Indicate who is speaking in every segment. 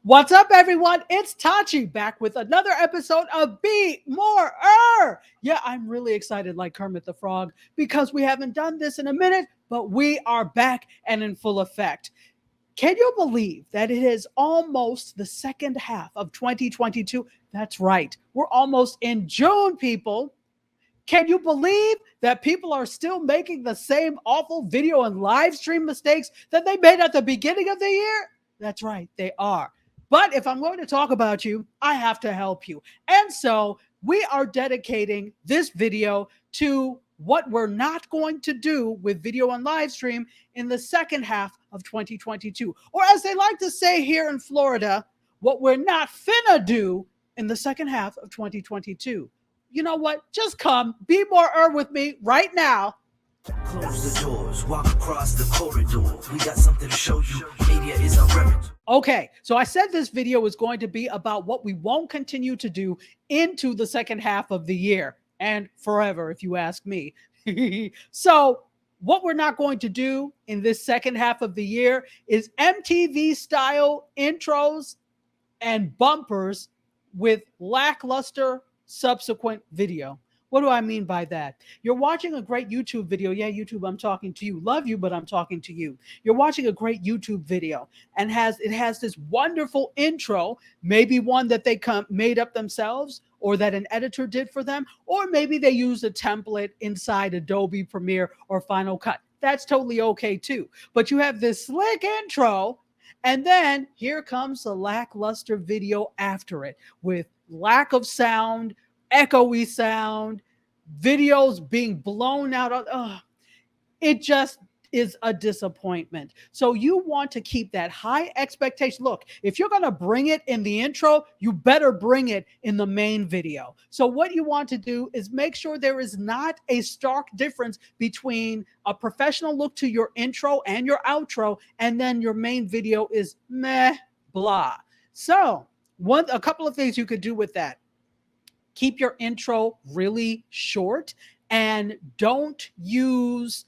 Speaker 1: What's up, everyone? It's Tachi back with another episode of Be More. Yeah, I'm really excited, like Kermit the Frog, because we haven't done this in a minute, but we are back and in full effect. Can you believe that it is almost the second half of 2022? That's right. We're almost in June, people. Can you believe that people are still making the same awful video and live stream mistakes that they made at the beginning of the year? That's right, they are. But if I'm going to talk about you, I have to help you. And so we are dedicating this video to what we're not going to do with video and live stream in the second half of 2022. Or as they like to say here in Florida, what we're not finna do in the second half of 2022. You know what? Just come, be more with me right now.
Speaker 2: Close the doors, walk across the corridor. We got something to show you. Media is our repertoire.
Speaker 1: Okay, so I said this video is going to be about what we won't continue to do into the second half of the year and forever, if you ask me. So, what we're not going to do in this second half of the year is MTV style intros and bumpers with lackluster subsequent video. What do I mean by that? You're watching a great YouTube video. Yeah, YouTube, I'm talking to you. Love you, but I'm talking to you. You're watching a great YouTube video and it has this wonderful intro, maybe one that they made up themselves or that an editor did for them, or maybe they used a template inside Adobe Premiere or Final Cut. That's totally okay too. But you have this slick intro, and then here comes the lackluster video after it with lack of sound, echoey sound, videos being blown out. It just is a disappointment. So you want to keep that high expectation. Look, if you're going to bring it in the intro, you better bring it in the main video. So what you want to do is make sure there is not a stark difference between a professional look to your intro and your outro, and then your main video is meh, blah. So a couple of things you could do with that. Keep your intro really short and don't use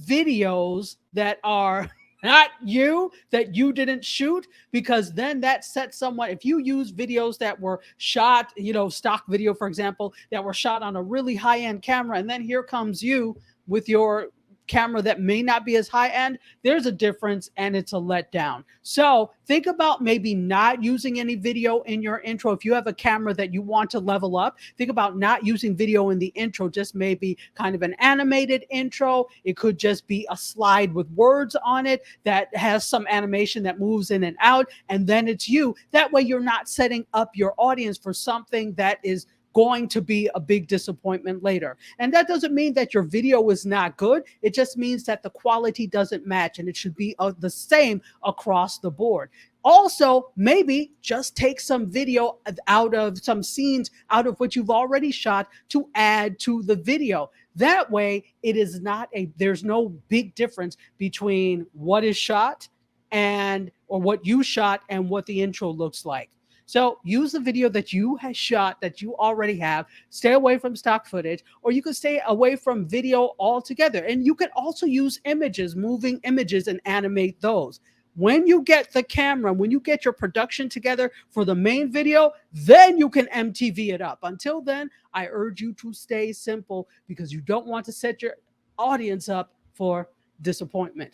Speaker 1: videos that are not you, that you didn't shoot, because then that sets someone, if you use videos that were shot, stock video, for example, that were shot on a really high-end camera, and then here comes you with your camera that may not be as high end, there's a difference and it's a letdown. So think about maybe not using any video in your intro. If you have a camera that you want to level up, think about not using video in the intro, just maybe kind of an animated intro. It could just be a slide with words on it that has some animation that moves in and out, and then it's you. That way you're not setting up your audience for something that is going to be a big disappointment later. And that doesn't mean that your video is not good. It just means that the quality doesn't match, and it should be the same across the board. Also, maybe just take some video out of some scenes out of what you've already shot to add to the video. That way, there's no big difference between what is shot or what you shot and what the intro looks like. So use the video that you have shot, that you already have. Stay away from stock footage, or you can stay away from video altogether. And you can also use images, moving images, and animate those. When you get the camera, when you get your production together for the main video, then you can MTV it up. Until then, I urge you to stay simple, because you don't want to set your audience up for disappointment.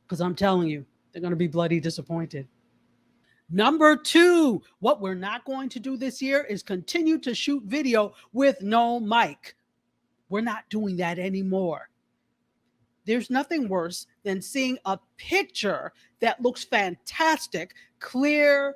Speaker 1: Because I'm telling you, they're going to be bloody disappointed. Number 2, what we're not going to do this year is continue to shoot video with no mic. We're not doing that anymore. There's nothing worse than seeing a picture that looks fantastic, clear,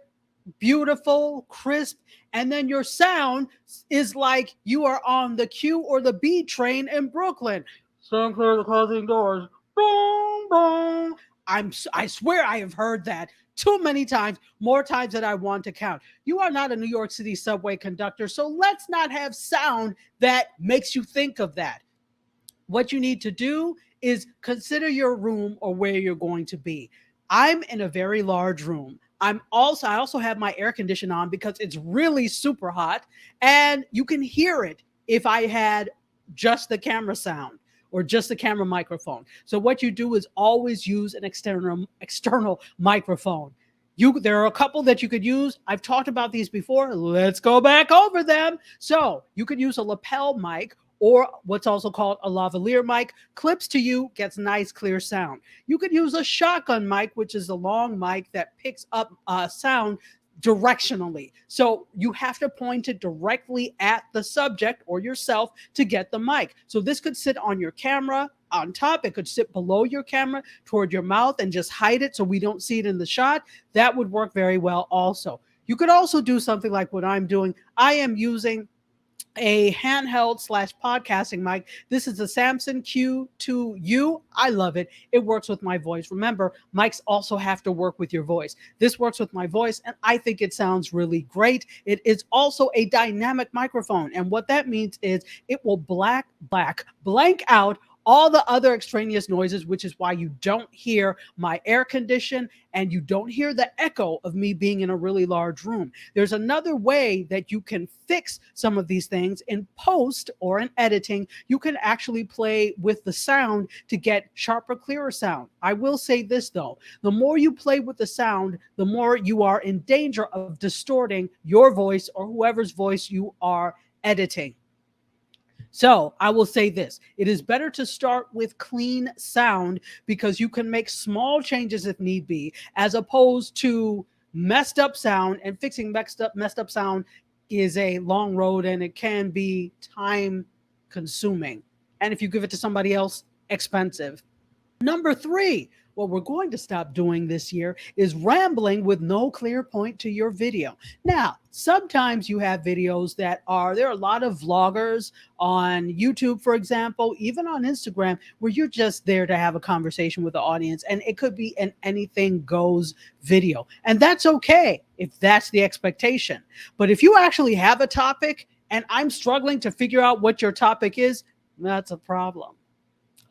Speaker 1: beautiful, crisp, and then your sound is like you are on the Q or the B train in Brooklyn. Stand clear of the closing doors. Boom, boom. I swear I have heard that too many times, more times than I want to count. You are not a New York City subway conductor, so let's not have sound that makes you think of that. What you need to do is consider your room or where you're going to be. I'm in a very large room. I also have my air conditioner on because it's really super hot, and you can hear it if I had just the camera sound or just the camera microphone. So what you do is always use an external microphone. There are a couple that you could use. I've talked about these before. Let's go back over them. So you could use a lapel mic or what's also called a lavalier mic. Clips to you, gets nice clear sound. You could use a shotgun mic, which is a long mic that picks up sound directionally. So you have to point it directly at the subject or yourself to get the mic. So this could sit on your camera on top. It could sit below your camera toward your mouth and just hide it so we don't see it in the shot. That would work very well also. You could also do something like what I'm doing. I am using a handheld / podcasting mic. This is a Samson Q2U. I love it. It works with my voice. Remember, mics also have to work with your voice. This works with my voice, and I think it sounds really great. It is also a dynamic microphone, and what that means is it will blank out all the other extraneous noises, which is why you don't hear my air condition and you don't hear the echo of me being in a really large room. There's another way that you can fix some of these things in post or in editing. You can actually play with the sound to get sharper, clearer sound. I will say this though, the more you play with the sound, the more you are in danger of distorting your voice or whoever's voice you are editing. So I will say this, it is better to start with clean sound because you can make small changes if need be, as opposed to messed up sound, and fixing messed up sound is a long road and it can be time consuming. And if you give it to somebody else, expensive. Number 3, what we're going to stop doing this year is rambling with no clear point to your video. Now, sometimes you have videos there are a lot of vloggers on YouTube, for example, even on Instagram, where you're just there to have a conversation with the audience, and it could be an anything goes video. And that's okay if that's the expectation. But if you actually have a topic and I'm struggling to figure out what your topic is, that's a problem.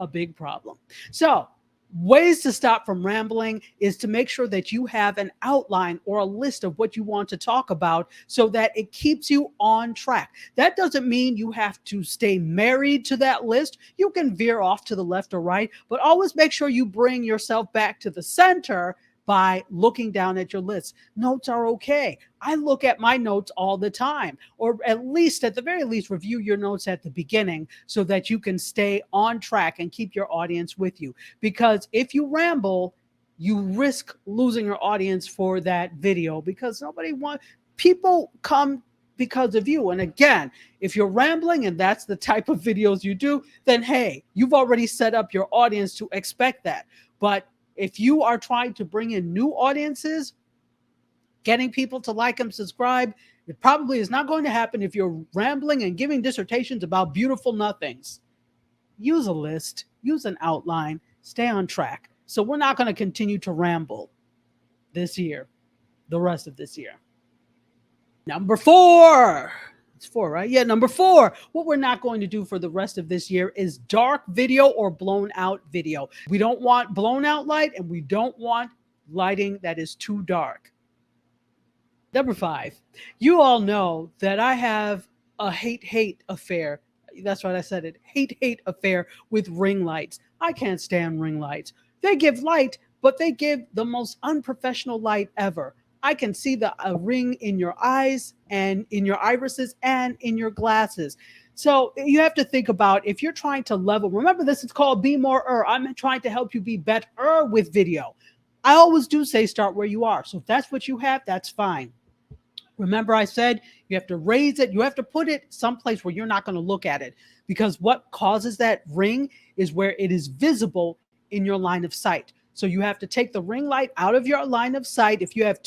Speaker 1: A big problem. So ways to stop from rambling is to make sure that you have an outline or a list of what you want to talk about so that it keeps you on track. That doesn't mean you have to stay married to that list. You can veer off to the left or right, but always make sure you bring yourself back to the center by looking down at your list. Notes are okay. I look at my notes all the time, or at the very least, review your notes at the beginning so that you can stay on track and keep your audience with you. Because if you ramble, you risk losing your audience for that video because people come because of you. And again, if you're rambling and that's the type of videos you do, then hey, you've already set up your audience to expect that. But if you are trying to bring in new audiences, getting people to like and subscribe, it probably is not going to happen if you're rambling and giving dissertations about beautiful nothings. Use a list, use an outline, stay on track. So we're not going to continue to ramble this year, the rest of this year. Number 4. It's 4, right? Yeah, number 4. What we're not going to do for the rest of this year is dark video or blown out video. We don't want blown out light and we don't want lighting that is too dark. Number 5. You all know that I have a hate affair. That's right, I said it. Hate affair with ring lights. I can't stand ring lights. They give light, but they give the most unprofessional light ever. I can see the ring in your eyes and in your irises and in your glasses. So you have to think about if you're trying to level. Remember, this is called Be More. I'm trying to help you be better with video. I always do say start where you are. So if that's what you have, that's fine. Remember, I said you have to raise it. You have to put it someplace where you're not going to look at it, because what causes that ring is where it is visible in your line of sight. So you have to take the ring light out of your line of sight. If you have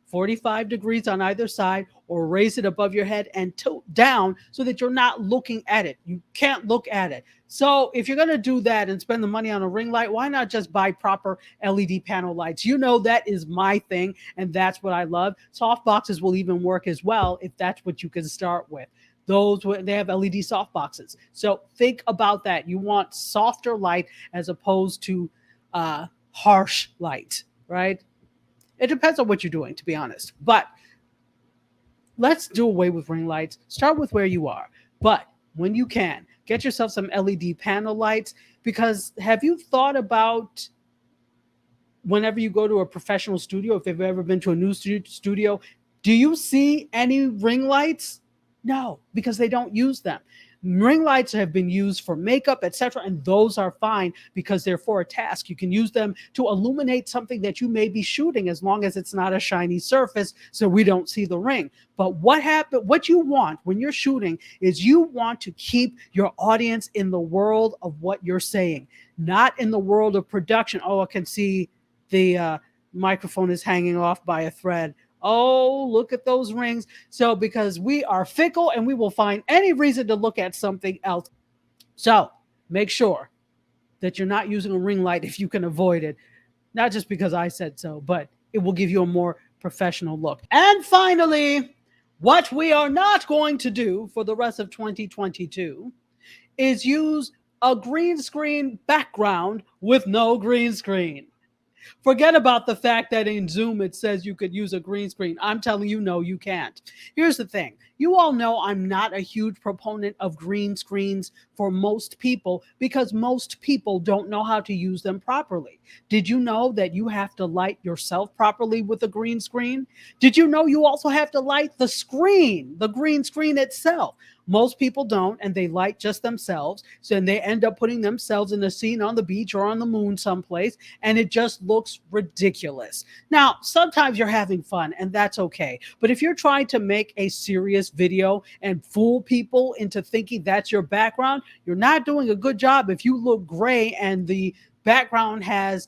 Speaker 1: 45 degrees on either side, or raise it above your head and tilt down so that you're not looking at it. You can't look at it. So if you're going to do that and spend the money on a ring light, why not just buy proper LED panel lights? You know, that is my thing, and that's what I love. Soft boxes will even work as well if that's what you can start with. They have LED soft boxes. So think about that. You want softer light as opposed to harsh light, right? It depends on what you're doing, to be honest. But let's do away with ring lights. Start with where you are. But when you can, get yourself some LED panel lights, because have you thought about whenever you go to a professional studio, if you've ever been to a new studio, do you see any ring lights? No, because they don't use them. Ring lights have been used for makeup, etc., and those are fine because they're for a task. You can use them to illuminate something that you may be shooting, as long as it's not a shiny surface so we don't see the ring. But what you want when you're shooting is you want to keep your audience in the world of what you're saying, not in the world of production. Oh, I can see the microphone is hanging off by a thread. Oh, look at those rings. So because we are fickle and we will find any reason to look at something else. So make sure that you're not using a ring light if you can avoid it. Not just because I said so, but it will give you a more professional look. And finally, what we are not going to do for the rest of 2022 is use a green screen background with no green screen. Forget about the fact that in Zoom it says you could use a green screen. I'm telling you, no, you can't. Here's the thing. You all know I'm not a huge proponent of green screens for most people because most people don't know how to use them properly. Did you know that you have to light yourself properly with a green screen? Did you know you also have to light the screen, the green screen itself? Most people don't, and they light just themselves. So then they end up putting themselves in a scene on the beach or on the moon someplace, and it just looks ridiculous. Now, sometimes you're having fun, and that's okay. But if you're trying to make a serious video and fool people into thinking that's your background, you're not doing a good job if you look gray and the background has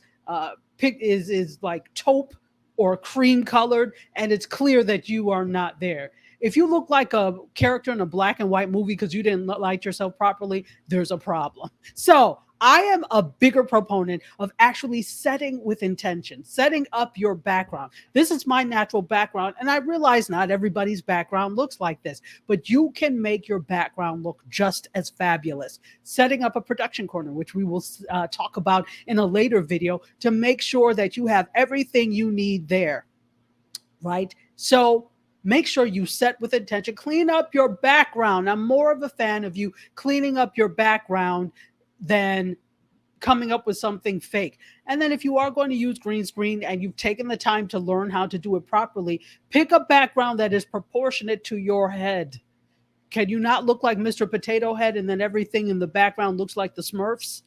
Speaker 1: is like taupe or cream colored, and it's clear that you are not there. If you look like a character in a black and white movie because you didn't light yourself properly, there's a problem. So I am a bigger proponent of actually setting with intention, setting up your background. This is my natural background, and I realize not everybody's background looks like this, but you can make your background look just as fabulous. Setting up a production corner, which we will talk about in a later video, to make sure that you have everything you need there, right? So make sure you set with intention. Clean up your background. I'm more of a fan of you cleaning up your background than coming up with something fake. And then if you are going to use green screen and you've taken the time to learn how to do it properly, pick a background that is proportionate to your head. Can you not look like Mr. Potato Head and then everything in the background looks like the Smurfs?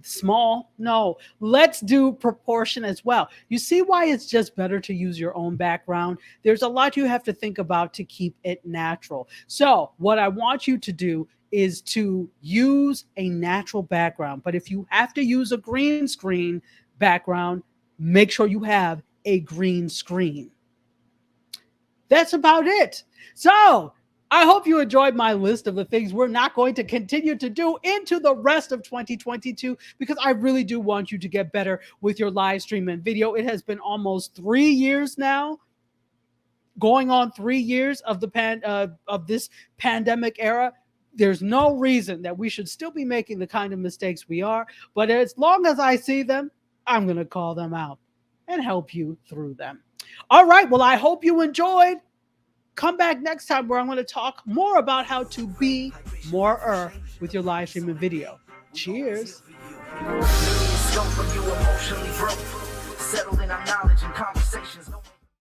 Speaker 1: Small? No, let's do proportion as well. You see why it's just better to use your own background? There's a lot you have to think about to keep it natural. So what I want you to do is to use a natural background. But if you have to use a green screen background, make sure you have a green screen. That's about it. So I hope you enjoyed my list of the things we're not going to continue to do into the rest of 2022, because I really do want you to get better with your live stream and video. It has been almost 3 years now, going on 3 years of this pandemic era. There's no reason that we should still be making the kind of mistakes we are, but as long as I see them, I'm going to call them out and help you through them. All right, well, I hope you enjoyed. Come back next time where I'm going to talk more about how to be more with your live stream and video. Cheers.
Speaker 2: Settled in our knowledge and conversations.